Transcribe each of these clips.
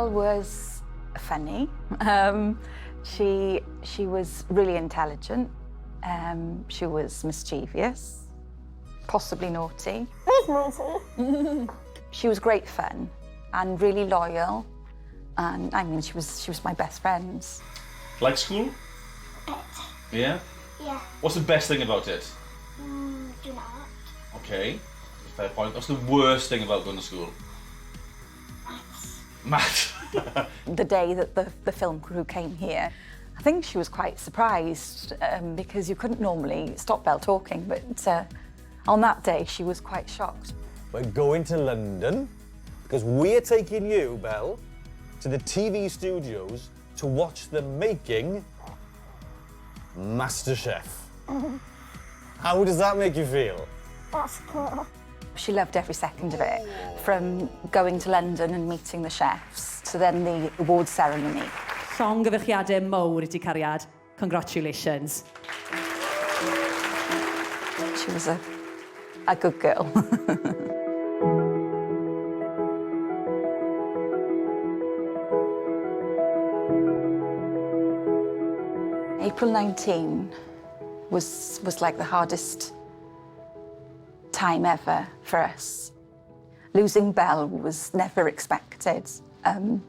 Belle was funny. She was really intelligent. She was mischievous, possibly naughty. She was great fun and really loyal. And I mean, she was my best friend. Like school? Yeah? Yeah. What's the best thing about it? Do not. Okay, fair point. What's the worst thing about going to school? Maths. The day that the film crew came here, I think she was quite surprised because you couldn't normally stop Belle talking, but on that day she was quite shocked. We're going to London because we're taking you, Belle, to the TV studios to watch the making MasterChef. How does that make you feel? That's cool. She loved every second of it, from going to London and meeting the chefs to then the awards ceremony. Llongyfarchiadau mawr I ti cariad. Congratulations. She was a good girl. April 19 was like the hardest time ever for us. Losing Belle was never expected. And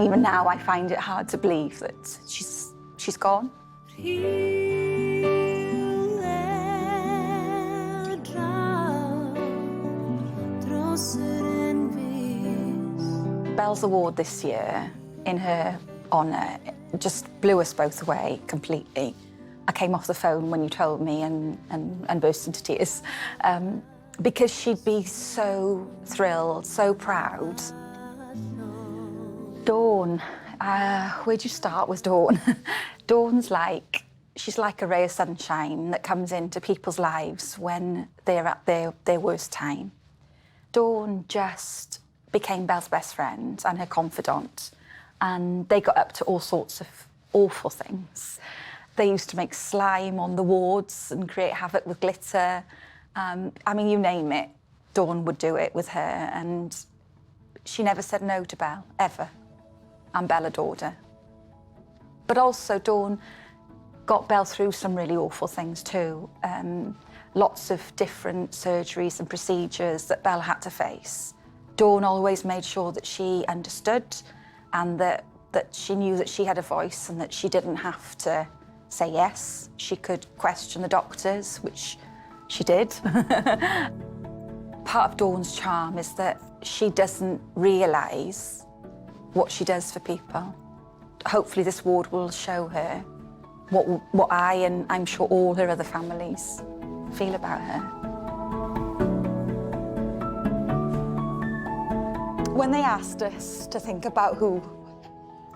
even now I find it hard to believe that she's gone. Belle's award this year, in her honour, just blew us both away completely. I came off the phone when you told me and burst into tears because she'd be so thrilled, so proud. Dawn, where'd you start with Dawn? Dawn's she's like a ray of sunshine that comes into people's lives when they're at their worst time. Dawn just became Belle's best friend and her confidant, and they got up to all sorts of awful things. They used to make slime on the wards and create havoc with glitter. I mean, you name it, Dawn would do it with her, and she never said no to Belle, ever. And Belle adored her. But also, Dawn got Belle through some really awful things too. Lots of different surgeries and procedures that Belle had to face. Dawn always made sure that she understood and that she knew that she had a voice and that she didn't have to say yes. She could question the doctors, which she did. Part of Dawn's charm is that she doesn't realise what she does for people. Hopefully this award will show her what I, and I'm sure all her other families, feel about her. When they asked us to think about who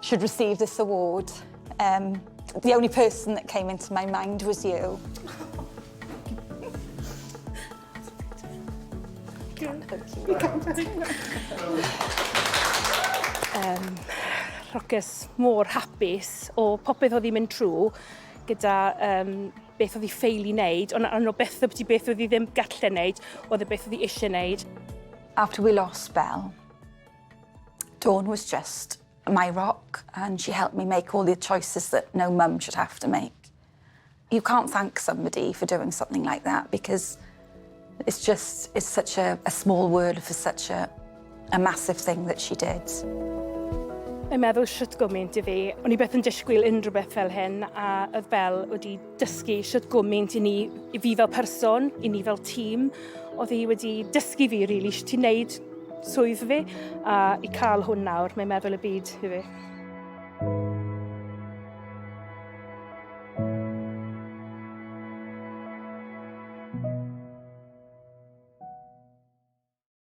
should receive this award, the only person that came into my mind was you. Roces mor hapus o popeth oedd hi'n mynd trwy gyda beth oedd hi ffeil i wneud, ond o beth oedd hi ddim gallu wneud, oedd beth oedd hi eisiau wneud. After we lost Belle, Dawn was just my rock, and she helped me make all the choices that no mum should have to make. You can't thank somebody for doing something like that because it's such a small word for such a massive thing that she did. Mae'n meddwl siwt gymaint I fi. O'n I beth yn disgwyl unrhyw beth fel hyn, a oedd Belle wedi dysgu siwt gymaint I fi fel person, I ni fel tîm. Oedd hi wedi dysgu fi, really, siwt I wneud swydd fi, a I cael hwn nawr, mae'n meddwl y byd I fi.